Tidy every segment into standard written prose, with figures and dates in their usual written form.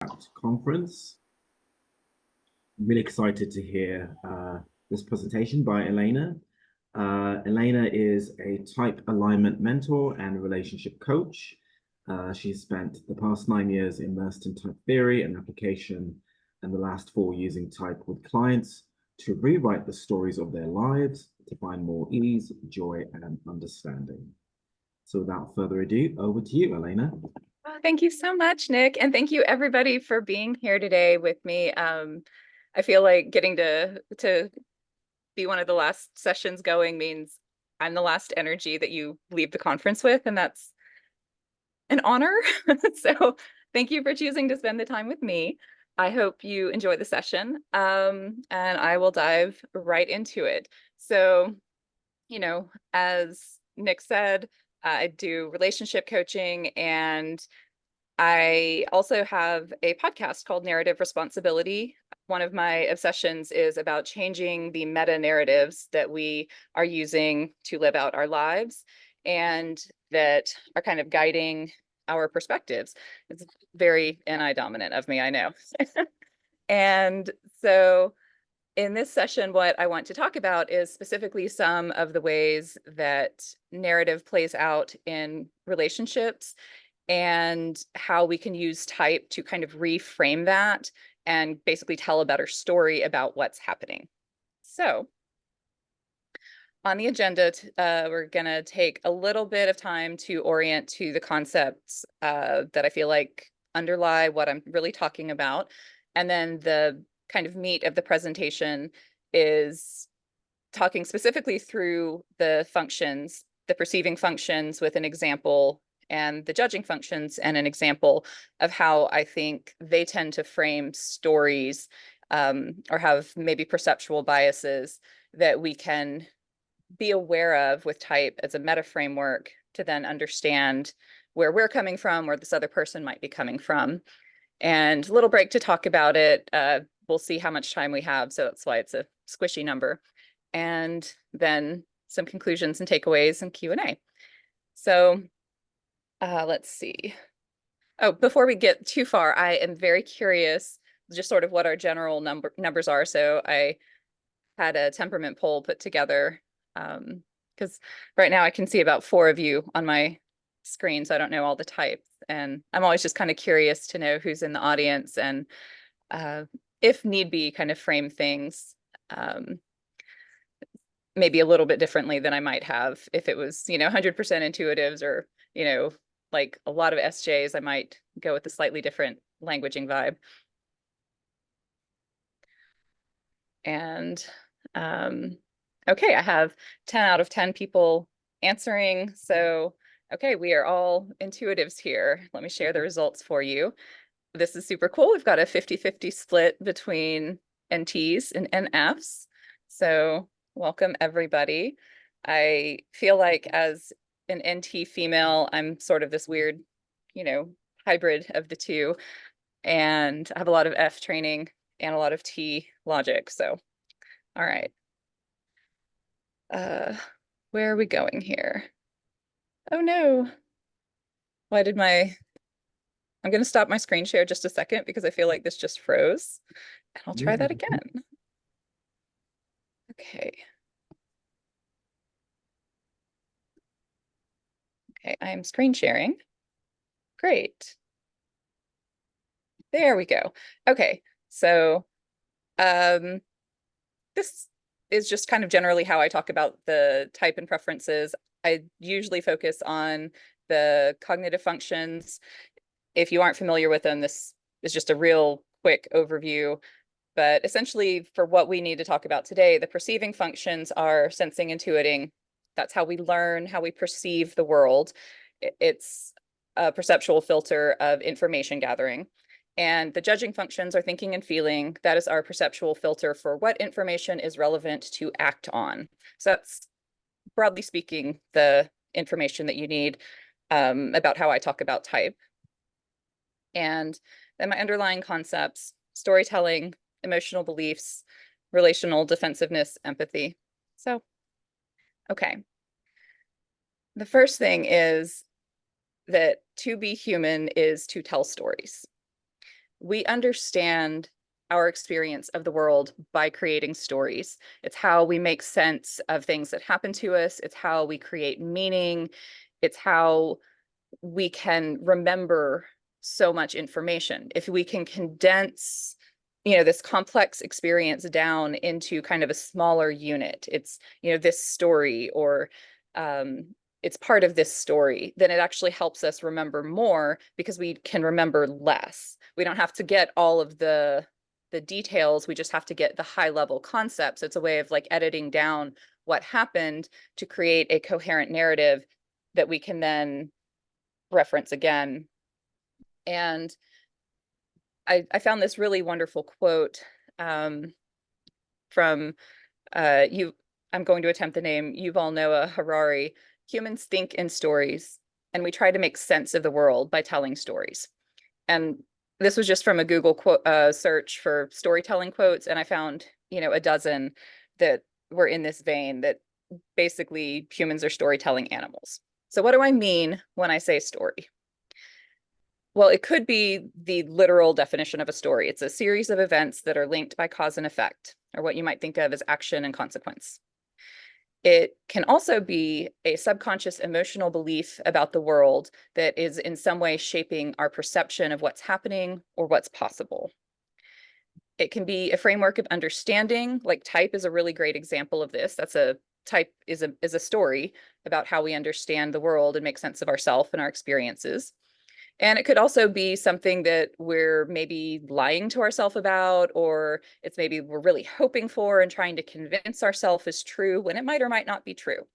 BAPT conference. I'm really excited to hear this presentation by Elena. Elena is a type alignment mentor and relationship coach. She's spent the past 9 years immersed in type theory and application, and the last 4 using type with clients to rewrite the stories of their lives to find more ease, joy, and understanding. So without further ado, over to you, Elena. Oh, thank you so much, Nick. And thank you everybody for being here today with me. I feel like getting to be one of the last sessions going means I'm the last energy that you leave the conference with, and that's an honor. So thank you for choosing to spend the time with me. I hope you enjoy the session, and I will dive right into it. So, as Nick said, I do relationship coaching, and I also have a podcast called Narrative Responsibility. One of my obsessions is about changing the meta narratives that we are using to live out our lives and that are kind of guiding our perspectives. It's very NI dominant of me, I know. And so in this session, what I want to talk about is specifically some of the ways that narrative plays out in relationships and how we can use type to kind of reframe that and basically tell a better story about what's happening. So on the agenda, we're going to take a little bit of time to orient to the concepts that I feel like underlie what I'm really talking about. And then the kind of meat of the presentation is talking specifically through the functions, the perceiving functions with an example, and the judging functions and an example of how I think they tend to frame stories, or have maybe perceptual biases that we can be aware of with type as a meta framework to then understand where we're coming from, where this other person might be coming from. And a little break to talk about it. We'll see how much time we have, so that's why it's a squishy number. And then some conclusions and takeaways and Q&A. So let's see. Oh, before we get too far, I am very curious just sort of what our general numbers are. So I had a temperament poll put together, because right now I can see about 4 of you on my screen, so I don't know all the types. And I'm always just kind of curious to know who's in the audience and if need be, kind of frame things maybe a little bit differently than I might have if it was, 100% intuitives or, like a lot of SJs, I might go with a slightly different languaging vibe. And okay, I have 10 out of 10 people answering. So, okay, we are all intuitives here. Let me share the results for you. This is super cool. We've got a 50-50 split between NTs and NFs. So welcome everybody. I feel like as an NT female, I'm sort of this weird, hybrid of the two. And I have a lot of F training and a lot of T logic. So, all right. Where are we going here? Oh no. Why did I'm going to stop my screen share just a second because I feel like this just froze. And I'll try that again. Okay. Okay, I am screen sharing. Great. There we go. Okay, so this is just kind of generally how I talk about the type and preferences. I usually focus on the cognitive functions. If you aren't familiar with them, this is just a real quick overview. But essentially, for what we need to talk about today, the perceiving functions are sensing, intuiting. That's how we learn, how we perceive the world. It's a perceptual filter of information gathering. And the judging functions are thinking and feeling. That is our perceptual filter for what information is relevant to act on. So that's, broadly speaking, the information that you need about how I talk about type. And then my underlying concepts: storytelling, emotional beliefs, relational defensiveness, empathy. So, okay. The first thing is that to be human is to tell stories. we understand our experience of the world by creating stories. It's how we make sense of things that happen to us. It's how we create meaning. It's how we can remember so much information. If we can condense, this complex experience down into kind of a smaller unit, it's, this story, or it's part of this story, then it actually helps us remember more because we can remember less. We don't have to get all of the details. We just have to get the high level concepts. It's a way of like editing down what happened to create a coherent narrative that we can then reference again. And I found this really wonderful quote from you. I'm going to attempt the name, Yuval Noah Harari. Humans think in stories, and we try to make sense of the world by telling stories. And this was just from a Google search for storytelling quotes, and I found, a dozen that were in this vein, that basically humans are storytelling animals. So what do I mean when I say story? Well, it could be the literal definition of a story. It's a series of events that are linked by cause and effect, or what you might think of as action and consequence. It can also be a subconscious emotional belief about the world that is in some way shaping our perception of what's happening or what's possible. It can be a framework of understanding, like type is a really great example of this. Type is a story about how we understand the world and make sense of ourselves and our experiences. And it could also be something that we're maybe lying to ourselves about, or it's maybe we're really hoping for and trying to convince ourselves is true when it might or might not be true.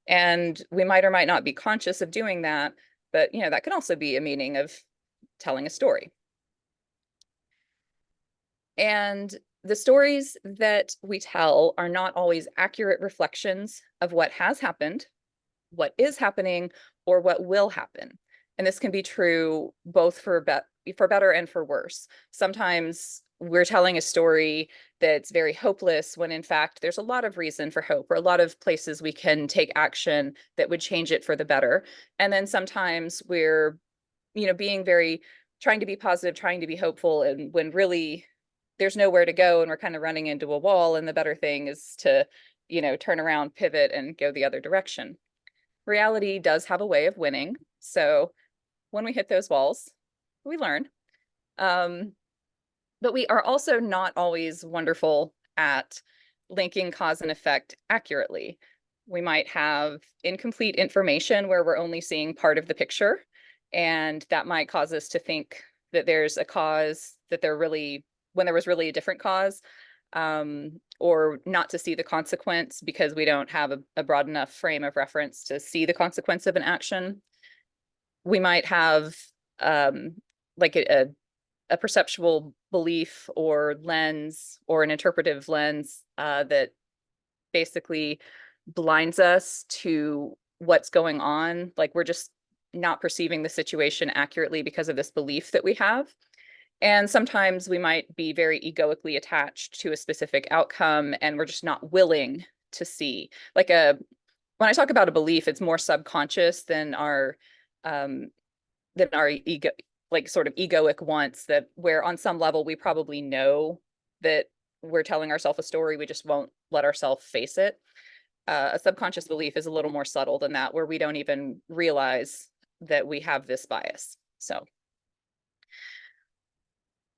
And we might or might not be conscious of doing that, but that can also be a meaning of telling a story. And the stories that we tell are not always accurate reflections of what has happened, what is happening, or what will happen. And this can be true both for better and for worse. Sometimes we're telling a story that's very hopeless when in fact there's a lot of reason for hope, or a lot of places we can take action that would change it for the better. And then sometimes we're, being very, trying to be positive, trying to be hopeful, and when really there's nowhere to go and we're kind of running into a wall, and the better thing is to, turn around, pivot, and go the other direction. Reality does have a way of winning. So when we hit those walls, we learn. Um, but we are also not always wonderful at linking cause and effect accurately. We might have incomplete information where we're only seeing part of the picture, and that might cause us to think that there's a cause, when there was really a different cause, or not to see the consequence because we don't have a broad enough frame of reference to see the consequence of an action. We might have like a perceptual belief or lens, or an interpretive lens that basically blinds us to what's going on. Like we're just not perceiving the situation accurately because of this belief that we have. And sometimes we might be very egoically attached to a specific outcome, and we're just not willing to see. When I talk about a belief, it's more subconscious um, than our ego, like sort of egoic wants, that where on some level we probably know that we're telling ourselves a story, we just won't let ourselves face it. A subconscious belief is a little more subtle than that, where we don't even realize that we have this bias. So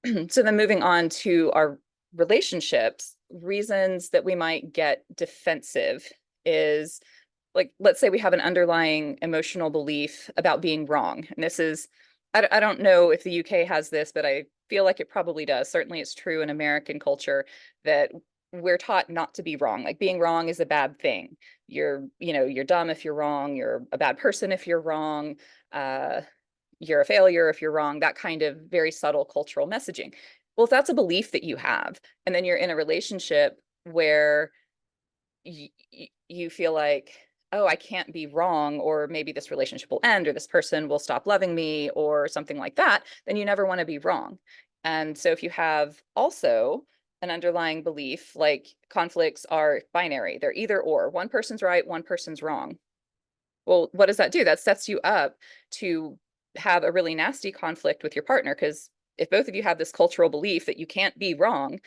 then moving on to our relationships, reasons that we might get defensive is, like, let's say we have an underlying emotional belief about being wrong. And this is, I don't know if the UK has this, but I feel like it probably does. Certainly it's true in American culture that we're taught not to be wrong. Like being wrong is a bad thing. You're dumb if you're wrong. You're a bad person if you're wrong. Uh, you're a failure if you're wrong, that kind of very subtle cultural messaging. Well, if that's a belief that you have, and then you're in a relationship where you feel like, oh, I can't be wrong, or maybe this relationship will end, or this person will stop loving me, or something like that, then you never want to be wrong. And so if you have also an underlying belief, like conflicts are binary, they're either or, one person's right, one person's wrong. Well, what does that do? That sets you up to have a really nasty conflict with your partner, because if both of you have this cultural belief that you can't be wrong,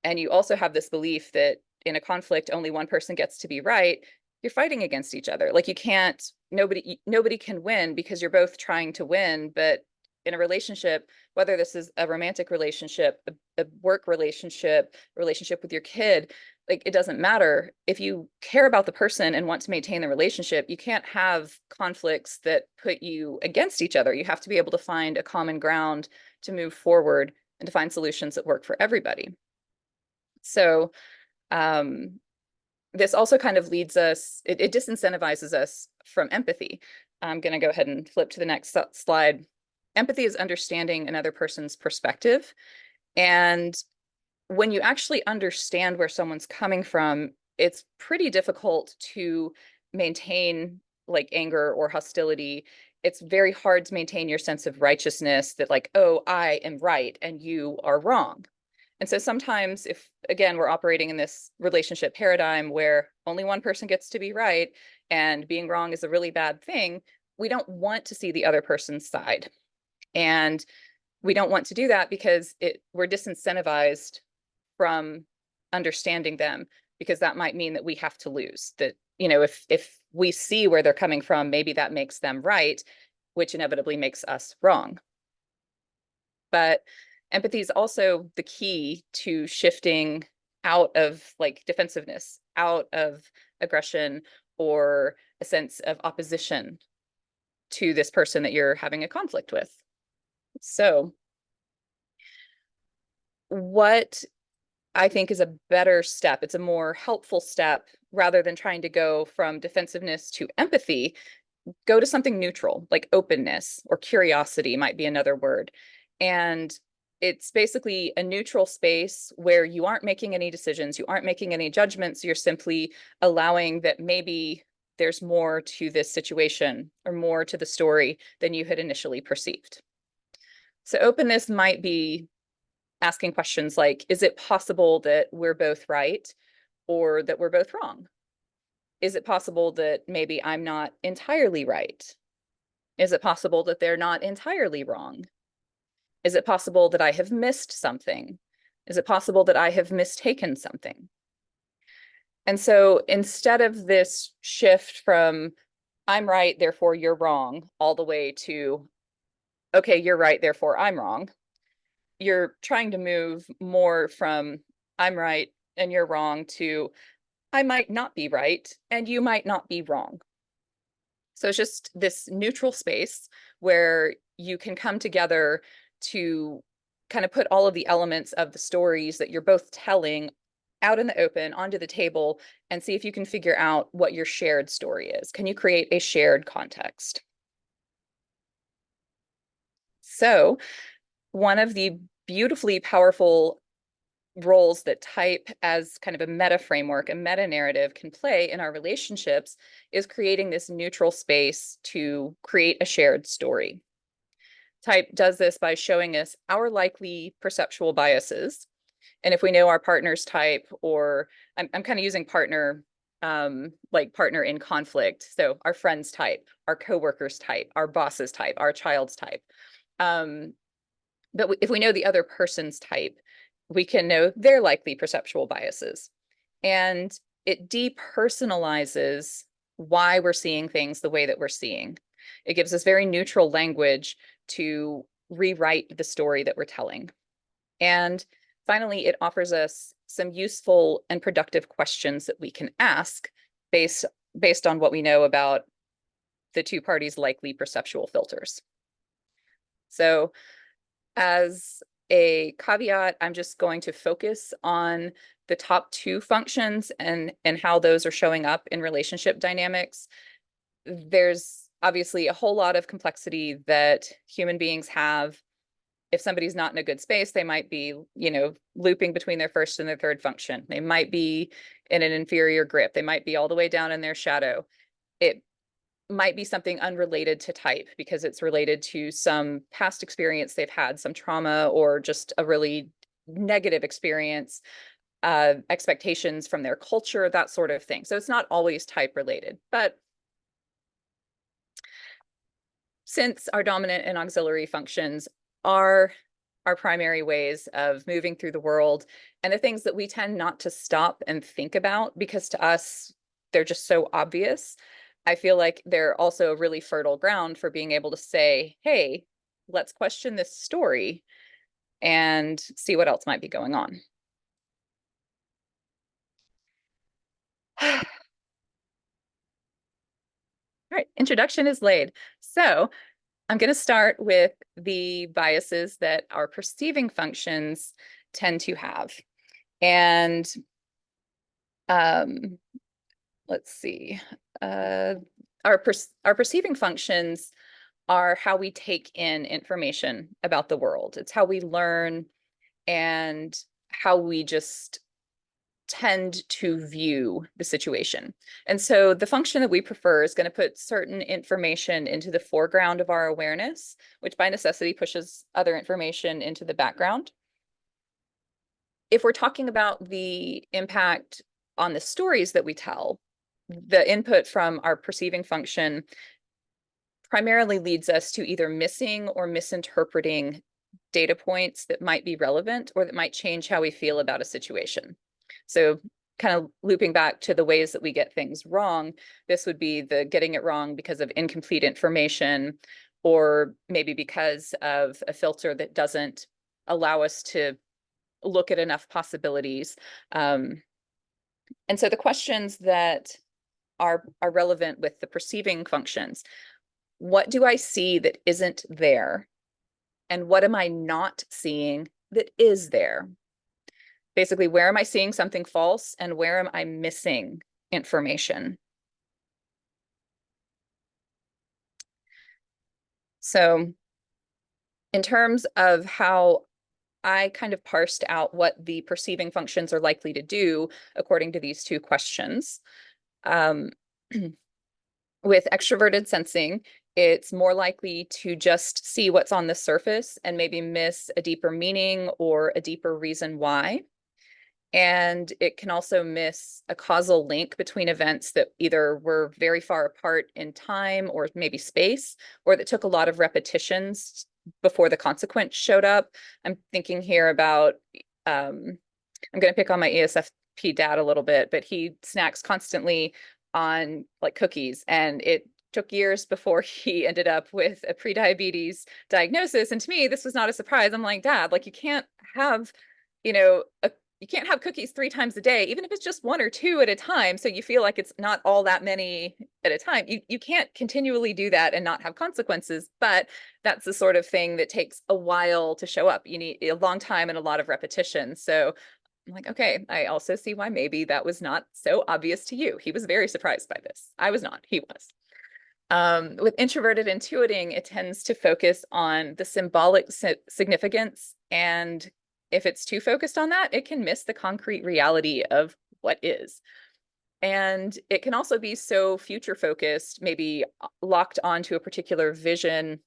and you also have this belief that in a conflict only one person gets to be right, you're fighting against each other. Like you can't, nobody can win because you're both trying to win. But in a relationship, whether this is a romantic relationship, a work relationship, a relationship with your kid, like it doesn't matter. If you care about the person and want to maintain the relationship, you can't have conflicts that put you against each other. You have to be able to find a common ground to move forward and to find solutions that work for everybody. So this also kind of leads us, it disincentivizes us from empathy. I'm going to go ahead and flip to the next slide. Empathy is understanding another person's perspective. And when you actually understand where someone's coming from, it's pretty difficult to maintain like anger or hostility. It's very hard to maintain your sense of righteousness that like, oh, I am right and you are wrong. And so sometimes if, again, we're operating in this relationship paradigm where only one person gets to be right and being wrong is a really bad thing, we don't want to see the other person's side. And we don't want to do that because we're disincentivized from understanding them, because that might mean that we have to lose. That, you know, if we see where they're coming from, maybe that makes them right, which inevitably makes us wrong. But empathy is also the key to shifting out of like defensiveness, out of aggression, or a sense of opposition to this person that you're having a conflict with. So what I think is a better step, it's a more helpful step, rather than trying to go from defensiveness to empathy, go to something neutral, like openness or curiosity might be another word. And it's basically a neutral space where you aren't making any decisions, you aren't making any judgments, you're simply allowing that maybe there's more to this situation or more to the story than you had initially perceived. So openness might be asking questions like, is it possible that we're both right or that we're both wrong? Is it possible that maybe I'm not entirely right? Is it possible that they're not entirely wrong? Is it possible that I have missed something? Is it possible that I have mistaken something? And so instead of this shift from I'm right, therefore you're wrong, all the way to, okay, you're right, therefore I'm wrong, you're trying to move more from I'm right and you're wrong to I might not be right and you might not be wrong. So it's just this neutral space where you can come together to kind of put all of the elements of the stories that you're both telling out in the open onto the table and see if you can figure out what your shared story is. Can you create a shared context? So one of the beautifully powerful roles that type as kind of a meta framework, a meta narrative can play in our relationships is creating this neutral space to create a shared story. Type does this by showing us our likely perceptual biases. And if we know our partner's type, or I'm kind of using partner, like partner in conflict. So our friend's type, our coworker's type, our boss's type, our child's type. But if we know the other person's type, we can know their likely perceptual biases. And it depersonalizes why we're seeing things the way that we're seeing. It gives us very neutral language to rewrite the story that we're telling. And finally, it offers us some useful and productive questions that we can ask based on what we know about the two parties' likely perceptual filters. So as a caveat, I'm just going to focus on the top two functions and how those are showing up in relationship dynamics. There's obviously a whole lot of complexity that human beings have. If somebody's not in a good space, they might be, you know, looping between their first and their third function. They might be in an inferior grip. They might be all the way down in their shadow. It might be something unrelated to type because it's related to some past experience they've had, some trauma, or just a really negative experience, expectations from their culture, that sort of thing. So it's not always type related. But since our dominant and auxiliary functions are our primary ways of moving through the world, and the things that we tend not to stop and think about because to us, they're just so obvious. I feel like they're also a really fertile ground for being able to say, hey, let's question this story and see what else might be going on. All right, introduction is laid. So I'm going to start with the biases that our perceiving functions tend to have. And um, let's see, our perceiving functions are how we take in information about the world. It's how we learn and how we just tend to view the situation. And so the function that we prefer is going to put certain information into the foreground of our awareness, which by necessity pushes other information into the background. If we're talking about the impact on the stories that we tell, the input from our perceiving function primarily leads us to either missing or misinterpreting data points that might be relevant or that might change how we feel about a situation. So kind of looping back to the ways that we get things wrong, this would be the getting it wrong because of incomplete information, or maybe because of a filter that doesn't allow us to look at enough possibilities. And so the questions that are relevant with the perceiving functions: what do I see that isn't there? And what am I not seeing that is there? Basically, where am I seeing something false and where am I missing information? So in terms of how I kind of parsed out what the perceiving functions are likely to do according to these two questions. With extroverted sensing, it's more likely to just see what's on the surface and maybe miss a deeper meaning or a deeper reason why. And it can also miss a causal link between events that either were very far apart in time or maybe space, or that took a lot of repetitions before the consequence showed up. I'm thinking here about, I'm going to pick on my ESFP dad a little bit, but he snacks constantly on like cookies, and it took years before he ended up with a prediabetes diagnosis. And to me, this was not a surprise. I'm like, Dad, like you can't have, you can't have cookies 3 times a day, even if it's just 1 or 2 at a time. So you feel like it's not all that many at a time. You can't continually do that and not have consequences, but that's the sort of thing that takes a while to show up. You need a long time and a lot of repetition. So I'm like, okay, I also see why maybe that was not so obvious to you. He was very surprised by this. I was not, he was. With introverted intuiting, it tends to focus on the symbolic significance. And if it's too focused on that, it can miss the concrete reality of what is. And it can also be so future focused, maybe locked onto a particular vision,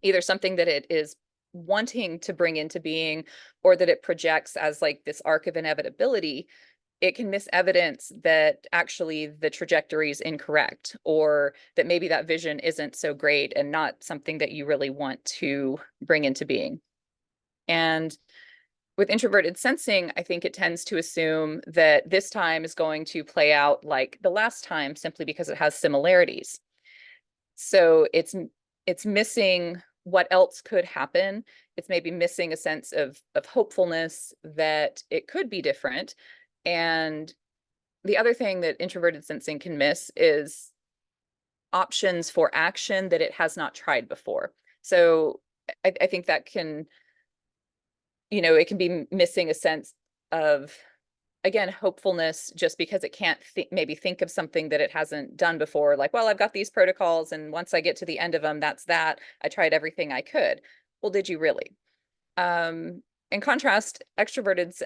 either something that it is wanting to bring into being or that it projects as like this arc of inevitability. It can miss evidence that actually the trajectory is incorrect, or that maybe that vision isn't so great and not something that you really want to bring into being. And with introverted sensing, I think it tends to assume that this time is going to play out like the last time simply because it has similarities. So it's missing what else could happen. It's maybe missing a sense of hopefulness that it could be different. And the other thing that introverted sensing can miss is options for action that it has not tried before. So I think that can, it can be missing a sense of, again, hopefulness just because it can't maybe think of something that it hasn't done before. Like, well, I've got these protocols, and once I get to the end of them, that's that. I tried everything I could. Well, did you really? In contrast, extroverted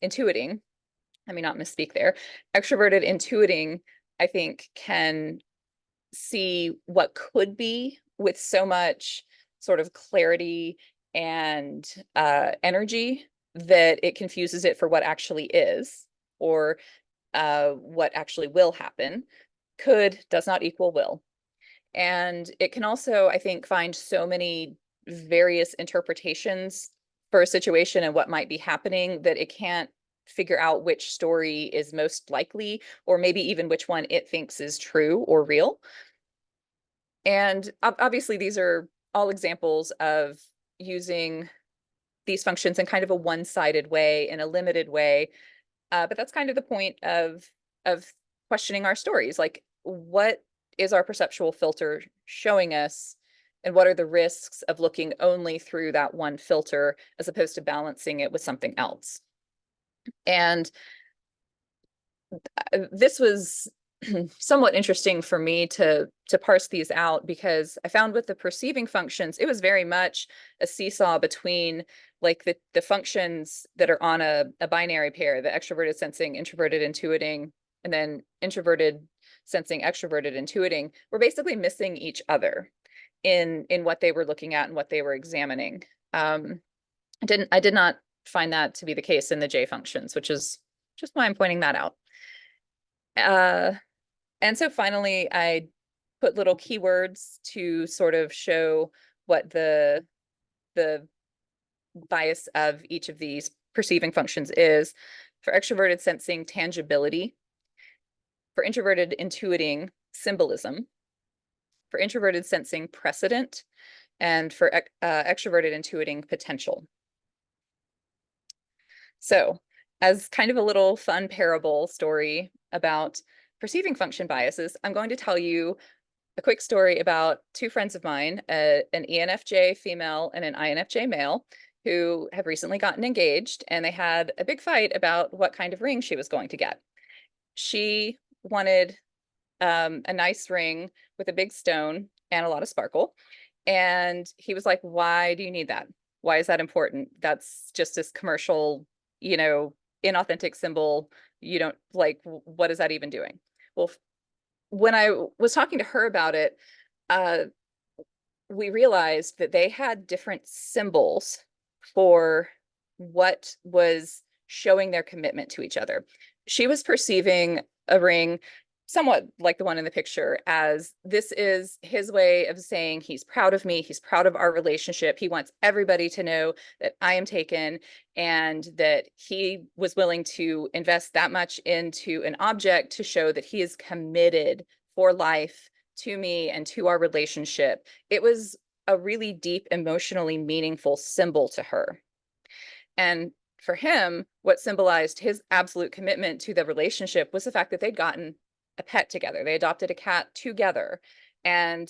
intuiting, let me not misspeak there. Extroverted intuiting, I think, can see what could be with so much sort of clarity and energy that it confuses it for what actually is, or what actually will happen. Could does not equal will. And it can also, I think, find so many various interpretations for a situation and what might be happening, that it can't figure out which story is most likely, or maybe even which one it thinks is true or real. And obviously, these are all examples of using these functions in kind of a one-sided way, in a limited way. But that's kind of the point of questioning our stories. Like, what is our perceptual filter showing us, and what are the risks of looking only through that one filter as opposed to balancing it with something else? And this was somewhat interesting for me to parse these out, because I found with the perceiving functions, it was very much a seesaw between like the functions that are on a binary pair, the extroverted sensing, introverted intuiting, and then introverted sensing, extroverted intuiting, were basically missing each other in what they were looking at and what they were examining. I did not find that to be the case in the J functions, which is just why I'm pointing that out. And so finally, I put little keywords to sort of show what the bias of each of these perceiving functions is. For extroverted sensing, tangibility. For introverted intuiting, symbolism. For introverted sensing, precedent. And for extroverted intuiting, potential. So, as kind of a little fun parable story about perceiving function biases, I'm going to tell you a quick story about two friends of mine, an ENFJ female and an INFJ male, who have recently gotten engaged, and they had a big fight about what kind of ring she was going to get. She wanted a nice ring with a big stone and a lot of sparkle. And he was like, "Why do you need that? Why is that important? That's just this commercial, you know, inauthentic symbol. You don't like, what is that even doing?" Well, when I was talking to her about it, uh, we realized that they had different symbols for what was showing their commitment to each other. She was perceiving a ring somewhat like the one in the picture as, this is his way of saying he's proud of me, he's proud of our relationship, he wants everybody to know that I am taken, and that he was willing to invest that much into an object to show that he is committed for life to me and to our relationship. It was a really deep, emotionally meaningful symbol to her. And for him, what symbolized his absolute commitment to the relationship was the fact that they'd gotten a pet together. They adopted a cat together. And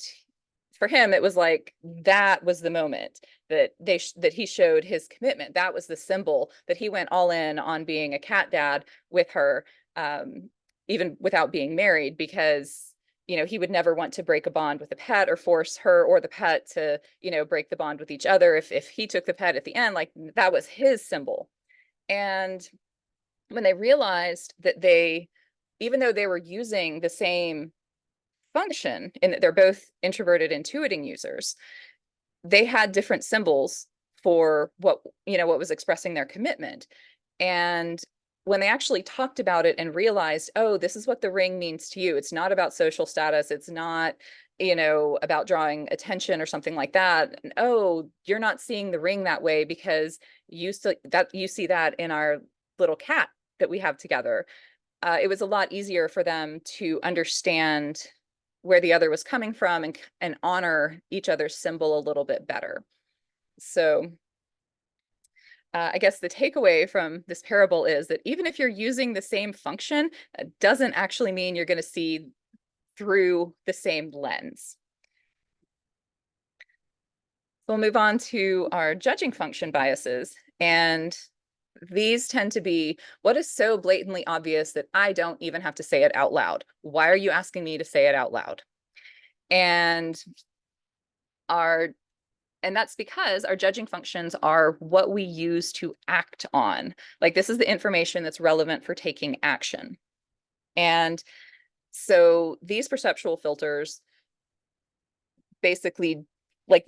for him, it was like, that was the moment that that he showed his commitment. That was the symbol that he went all in on being a cat dad with her, even without being married, because he would never want to break a bond with a pet or force her or the pet to break the bond with each other. If he took the pet at the end, like, that was his symbol. And when they realized that even though they were using the same function, and that they're both introverted intuiting users, they had different symbols for what was expressing their commitment. And when they actually talked about it and realized, oh, this is what the ring means to you, it's not about social status, it's not about drawing attention or something like that. And, oh, you're not seeing the ring that way because you see that in our little cat that we have together. It was a lot easier for them to understand where the other was coming from, and honor each other's symbol a little bit better. So I guess the takeaway from this parable is that even if you're using the same function, it doesn't actually mean you're going to see through the same lens. We'll move on to our judging function biases. And these tend to be, what is so blatantly obvious that I don't even have to say it out loud? Why are you asking me to say it out loud? And that's because our judging functions are what we use to act on. Like, this is the information that's relevant for taking action. And so these perceptual filters basically, like,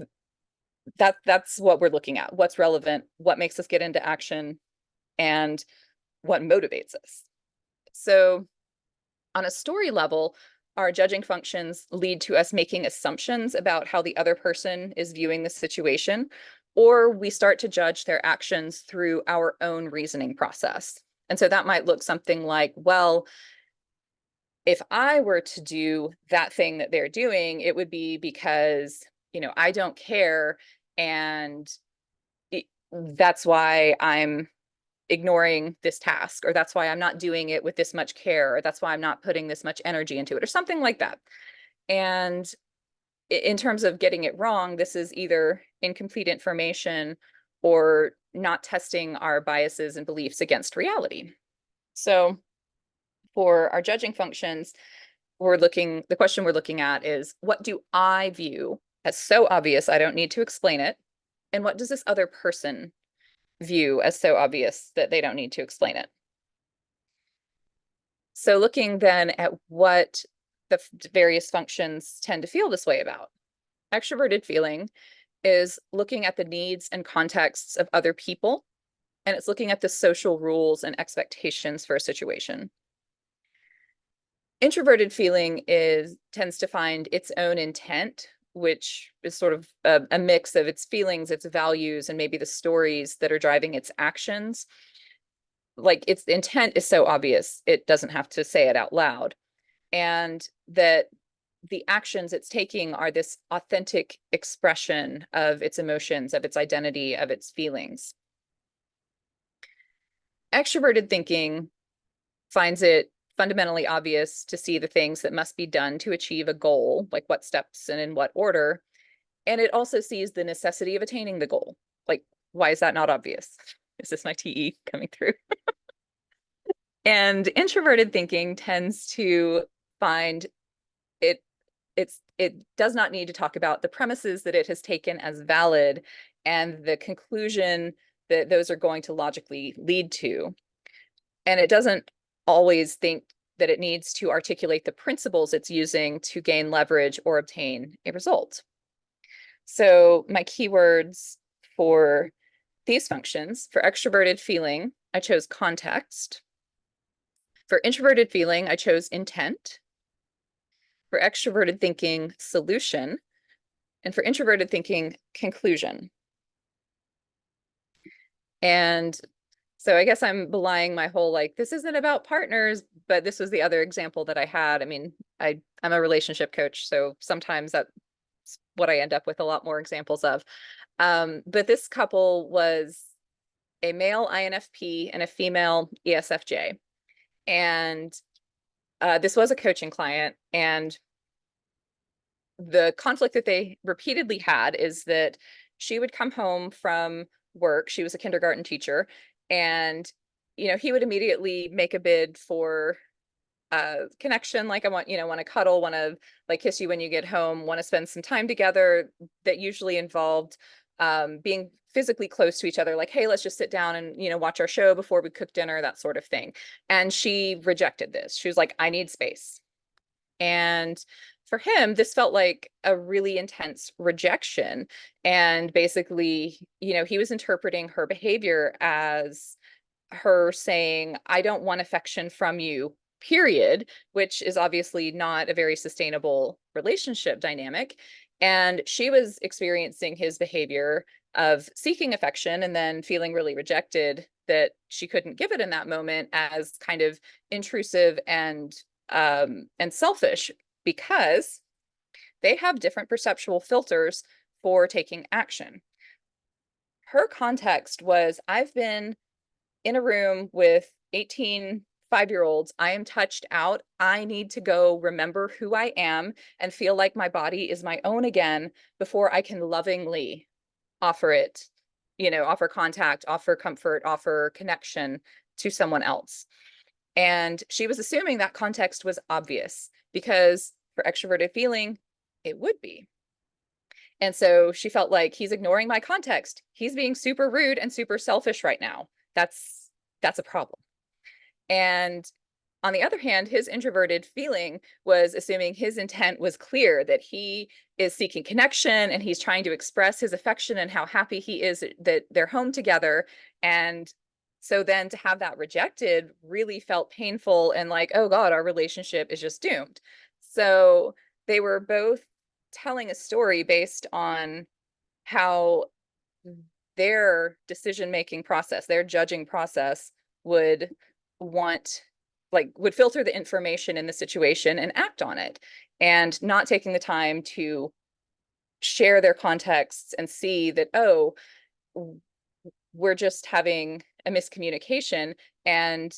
that's what we're looking at. What's relevant, what makes us get into action, and what motivates us. So on a story level, our judging functions lead to us making assumptions about how the other person is viewing the situation, or we start to judge their actions through our own reasoning process. And so that might look something like, well, if I were to do that thing that they're doing, it would be because, I don't care. And that's why I'm ignoring this task, or that's why I'm not doing it with this much care, or that's why I'm not putting this much energy into it, or something like that. And in terms of getting it wrong, this is either incomplete information or not testing our biases and beliefs against reality. So for our judging functions, the question we're looking at is, what do I view as so obvious I don't need to explain it? And what does this other person view as so obvious that they don't need to explain it? So looking then at what the various functions tend to feel this way about. Extroverted feeling is looking at the needs and contexts of other people, and it's looking at the social rules and expectations for a situation. Introverted feeling tends to find its own intent, which is sort of a mix of its feelings, its values, and maybe the stories that are driving its actions. Like, its intent is so obvious, it doesn't have to say it out loud. And that the actions it's taking are this authentic expression of its emotions, of its identity, of its feelings. Extroverted thinking finds it fundamentally obvious to see the things that must be done to achieve a goal, like what steps and in what order. And it also sees the necessity of attaining the goal. Like, why is that not obvious? Is this my TE coming through? And introverted thinking tends to find it does not need to talk about the premises that it has taken as valid and the conclusion that those are going to logically lead to. And it doesn't always think that it needs to articulate the principles it's using to gain leverage or obtain a result. So my keywords for these functions, for extroverted feeling, I chose context. For introverted feeling, I chose intent. For extroverted thinking, solution. And for introverted thinking, conclusion. And so I guess I'm belying my whole, like, this isn't about partners, but this was the other example that I had. I mean, I'm a relationship coach, so sometimes that's what I end up with a lot more examples of. But this couple was a male INFP and a female ESFJ. And this was a coaching client. And the conflict that they repeatedly had is that she would come home from work. She was a kindergarten teacher, and he would immediately make a bid for connection, like, I want to cuddle, want to like kiss you when you get home, want to spend some time together. That usually involved being physically close to each other, like, hey, let's just sit down and watch our show before we cook dinner, that sort of thing. And she rejected this. She was like, I need space. And for him, this felt like a really intense rejection. And basically, he was interpreting her behavior as her saying, I don't want affection from you, period, which is obviously not a very sustainable relationship dynamic. And she was experiencing his behavior of seeking affection and then feeling really rejected that she couldn't give it in that moment as kind of intrusive and selfish, because they have different perceptual filters for taking action. Her context was, I've been in a room with 18 5-year-olds. I am touched out. I need to go remember who I am and feel like my body is my own again before I can lovingly offer it, offer contact, offer comfort, offer connection to someone else. And she was assuming that context was obvious because for extroverted feeling, it would be. And so she felt like, he's ignoring my context. He's being super rude and super selfish right now. That's a problem. And on the other hand, his introverted feeling was assuming his intent was clear, that he is seeking connection and he's trying to express his affection and how happy he is that they're home together. And so then to have that rejected really felt painful and like, oh God, our relationship is just doomed. So they were both telling a story based on how their decision-making process, their judging process would want, like, would filter the information in the situation and act on it, and not taking the time to share their contexts and see that, oh, we're just having a miscommunication and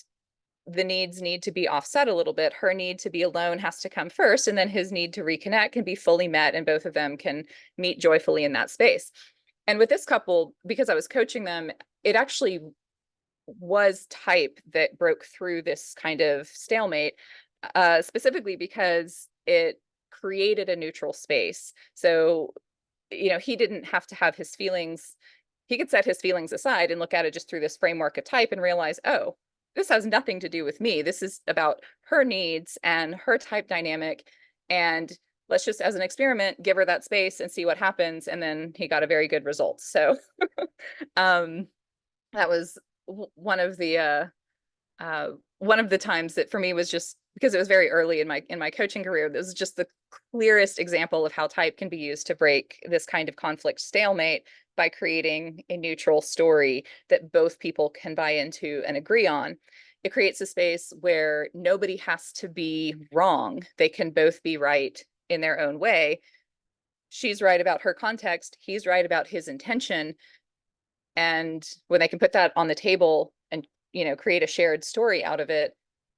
the needs need to be offset a little bit. Her need to be alone has to come first, and then his need to reconnect can be fully met, and both of them can meet joyfully in that space. And with this couple, because I was coaching them, it actually was type that broke through this kind of stalemate, specifically because it created a neutral space. So, he didn't have to have his feelings. He could set his feelings aside and look at it just through this framework of type and realize, oh, this has nothing to do with me. This is about her needs and her type dynamic. And let's just, as an experiment, give her that space and see what happens. And then he got a very good result. So um, that was one of the times that for me was just because it was very early in my coaching career. This is just the clearest example of how type can be used to break this kind of conflict stalemate by creating a neutral story that both people can buy into and agree on. It creates a space where nobody has to be wrong. They can both be right in their own way. She's right about her context. He's right about his intention. And when they can put that on the table and, create a shared story out of it,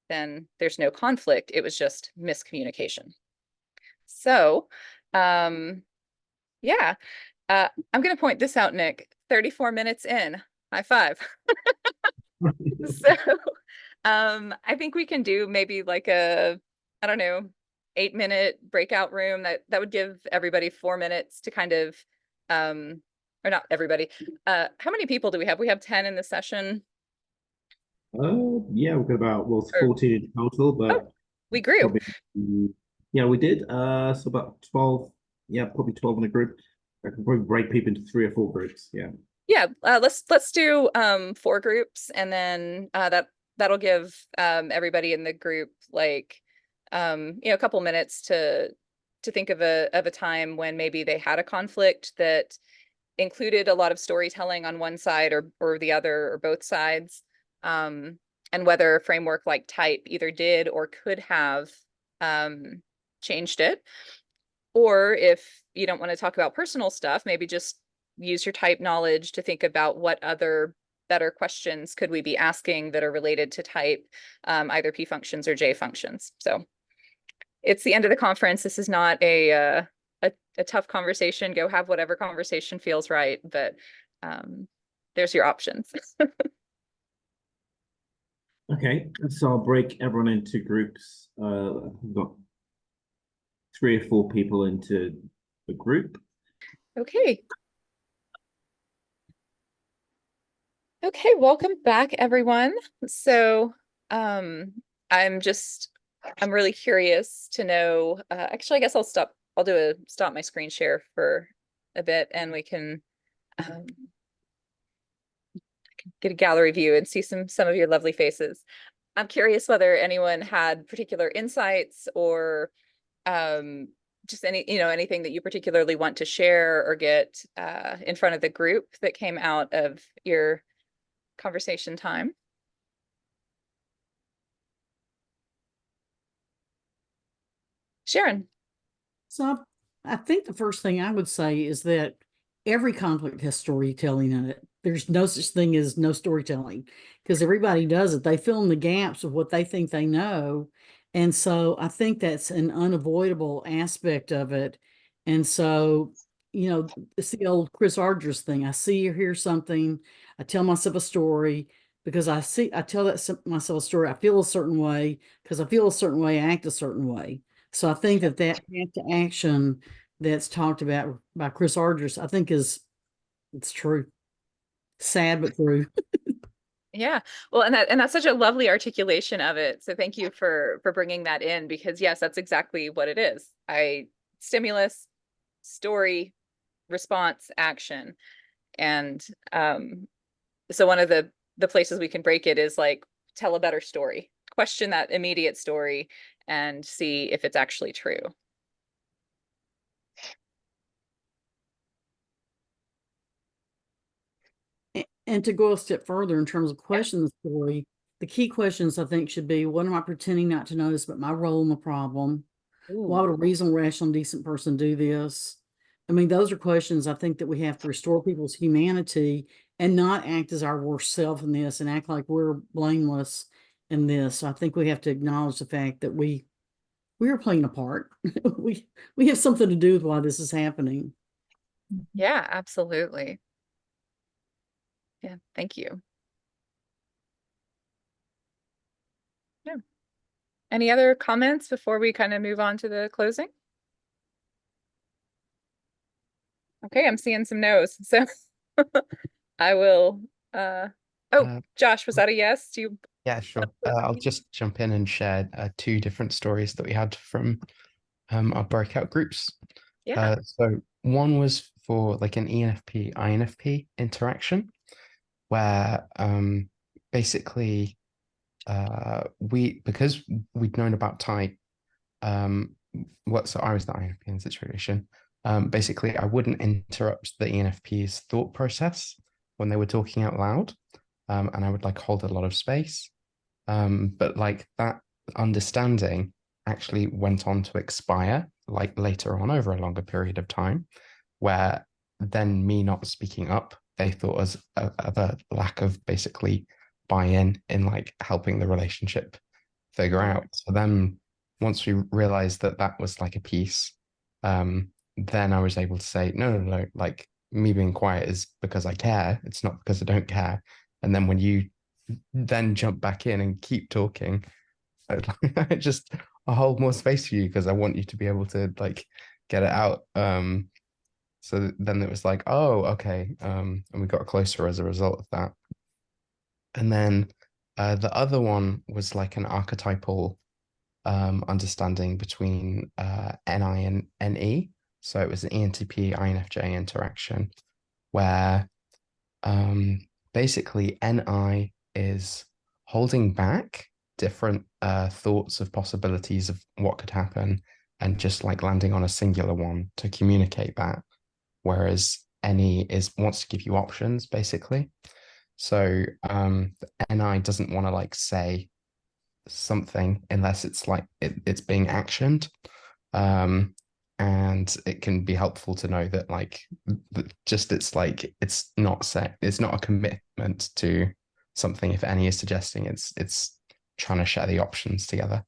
then there's no conflict. It was just miscommunication. So, yeah, I'm going to point this out, Nick. 34 minutes in. High five. So, I think we can do maybe like I don't know, 8-minute breakout room that would give everybody 4 minutes to kind of, or not everybody. How many people do we have? We have 10 in the session. Yeah, we've got about, well, it's Or 14 in total, oh, but we grew. probably, yeah, we did. So about 12, yeah, probably 12 in a group. I can probably break people into 3 or 4 groups. Yeah. Yeah, let's do 4 groups, and then that'll give everybody in the group like a couple minutes to think of a time when maybe they had a conflict that included a lot of storytelling on one side or the other or both sides, and whether a framework like type either did or could have changed it. Or if you don't want to talk about personal stuff, maybe just use your type knowledge to think about what other better questions could we be asking that are related to type, either P functions or J functions. So it's the end of the conference. This is not a tough conversation. Go have whatever conversation feels right, but there's your options. Okay, so I'll break everyone into groups. We've got 3 or 4 people into the group. Okay. Okay, welcome back, everyone. So um, I'm really curious to know, actually, I guess I'll stop my screen share for a bit and we can get a gallery view and see some of your lovely faces. I'm curious whether anyone had particular insights or just anything that you particularly want to share or get in front of the group that came out of your conversation time. Sharon. So I think the first thing I would say is that every conflict has storytelling in it. There's no such thing as no storytelling because everybody does it. They fill in the gaps of what they think they know. And so I think that's an unavoidable aspect of it. And so, it's the old Chris Argyris thing. I see or hear something, I tell myself a story because I tell myself a story. I feel a certain way because I feel a certain way, I act a certain way. So I think that path to action that's talked about by Chris Argyris, I think it's true. Sad but true. Yeah. Well, and that's such a lovely articulation of it. So thank you for bringing that in, because yes, that's exactly what it is. Stimulus, story, response, action. And so one of the places we can break it is like tell a better story. Question that immediate story and see if it's actually true. And to go a step further in terms of questioning the story, the key questions I think should be, what am I pretending not to notice about my role in the problem? Why would a reasonable, rational, decent person do this? I mean, those are questions I think that we have to restore people's humanity and not act as our worst self in this and act like we're blameless in this. So I think we have to acknowledge the fact that we are playing a part. we have something to do with why this is happening. Yeah, absolutely. Yeah, thank you. Yeah. Any other comments before we kind of move on to the closing? Okay, I'm seeing some no's. So I will Josh, was that a yes? Do you Yeah, sure. I'll just jump in and share two different stories that we had from our breakout groups. Yeah. So one was for like an ENFP, INFP interaction, where basically because we'd known about type, so I was the INFP in the situation. Basically, I wouldn't interrupt the ENFP's thought process when they were talking out loud, and I would like hold a lot of space. But like that understanding actually went on to expire like later on over a longer period of time, where then me not speaking up, they thought as of a lack of basically buy-in in like helping the relationship figure out. So then once we realized that that was like a piece, then I was able to say, no, like me being quiet is because I care. It's not because I don't care. And then when you then jump back in and keep talking, I just I hold more space for you because I want you to be able to like get it out. So then it was like, oh, okay. And we got closer as a result of that. And then the other one was like an archetypal understanding between NI and NE. So it was an ENTP INFJ interaction where basically NI is holding back different thoughts of possibilities of what could happen and just like landing on a singular one to communicate that, whereas NE wants to give you options basically. So NI doesn't want to like say something unless it's like it's being actioned. And it can be helpful to know that like just it's like it's not a commitment to something if any is suggesting it's trying to share the options together.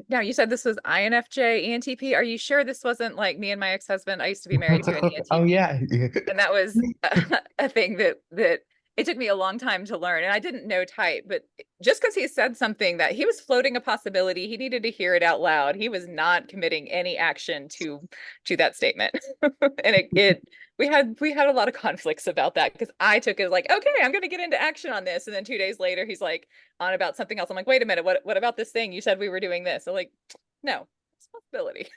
Now, you said this was INFJ, ENTP. Are you sure this wasn't like me and my ex-husband? I used to be married to an ENTP. Oh yeah. And that was a thing that it took me a long time to learn. And I didn't know type, but just because he said something that he was floating a possibility, he needed to hear it out loud. He was not committing any action to that statement. And we had a lot of conflicts about that because I took it like, okay, I'm gonna get into action on this. And then 2 days later, he's like on about something else. I'm like, wait a minute, what about this thing? You said we were doing this. So like, no, it's a possibility.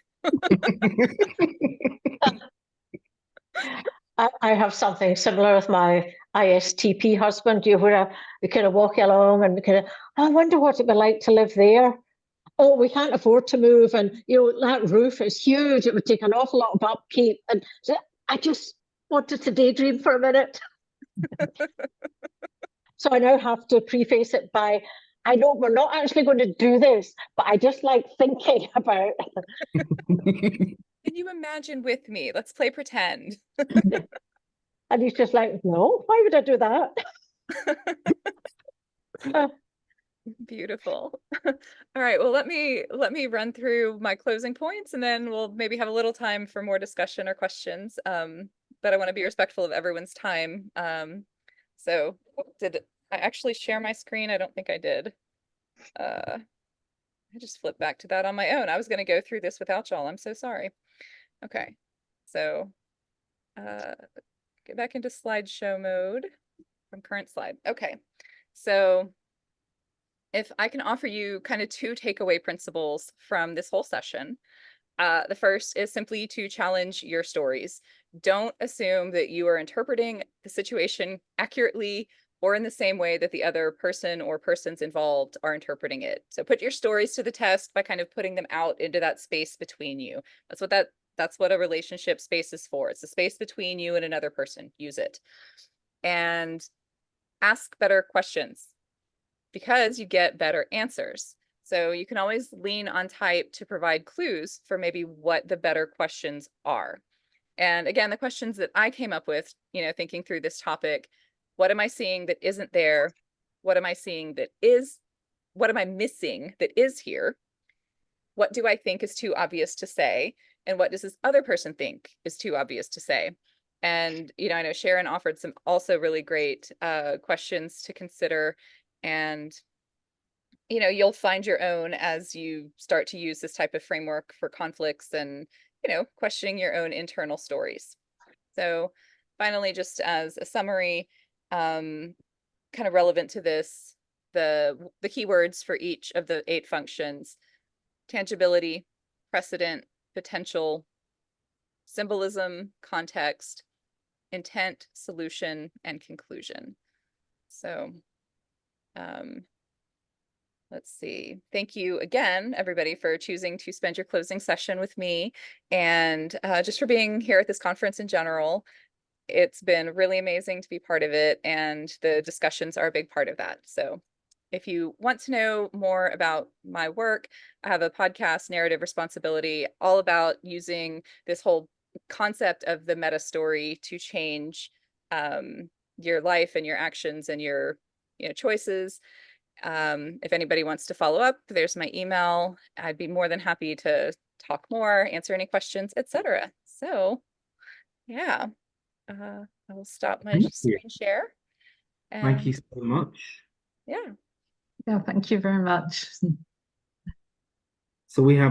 I have something similar with my ISTP husband. Where we kind of walk along and kind of, I wonder what it would be like to live there. Oh, we can't afford to move, and that roof is huge. It would take an awful lot of upkeep, and so I just wanted to daydream for a minute. So I now have to preface it by, I know we're not actually going to do this, but I just like thinking about. Can you imagine with me? Let's play pretend. And he's just like, no, why would I do that? Beautiful. All right, well, let me run through my closing points and then we'll maybe have a little time for more discussion or questions. But I want to be respectful of everyone's time. So did I actually share my screen? I don't think I did. I just flipped back to that on my own. I was going to go through this without y'all. I'm so sorry. Okay, so get back into slideshow mode from current slide. Okay, so if I can offer you kind of two takeaway principles from this whole session. The first is simply to challenge your stories. Don't assume that you are interpreting the situation accurately or in the same way that the other person or persons involved are interpreting it. So put your stories to the test by kind of putting them out into that space between you. That's what a relationship space is for. It's a space between you and another person. Use it. And ask better questions because you get better answers. So you can always lean on type to provide clues for maybe what the better questions are. And again, the questions that I came up with, thinking through this topic, what am I seeing that isn't there? What am I seeing that is? What am I missing that is here? What do I think is too obvious to say? And what does this other person think is too obvious to say? And, I know Sharon offered some also really great questions to consider. And, you'll find your own as you start to use this type of framework for conflicts and, questioning your own internal stories. So finally, just as a summary, kind of relevant to this, the keywords for each of the 8 functions: tangibility, precedent, potential, symbolism, context, intent, solution, and conclusion. So let's see. Thank you again, everybody, for choosing to spend your closing session with me, and just for being here at this conference in general. It's been really amazing to be part of it, and the discussions are a big part of that. So if you want to know more about my work, I have a podcast, Narrative Responsibility, all about using this whole concept of the meta story to change your life and your actions and your choices. If anybody wants to follow up, there's my email. I'd be more than happy to talk more, answer any questions, etc. So yeah, I will stop my screen share. Thank you so much. Yeah. Yeah, thank you very much. So we have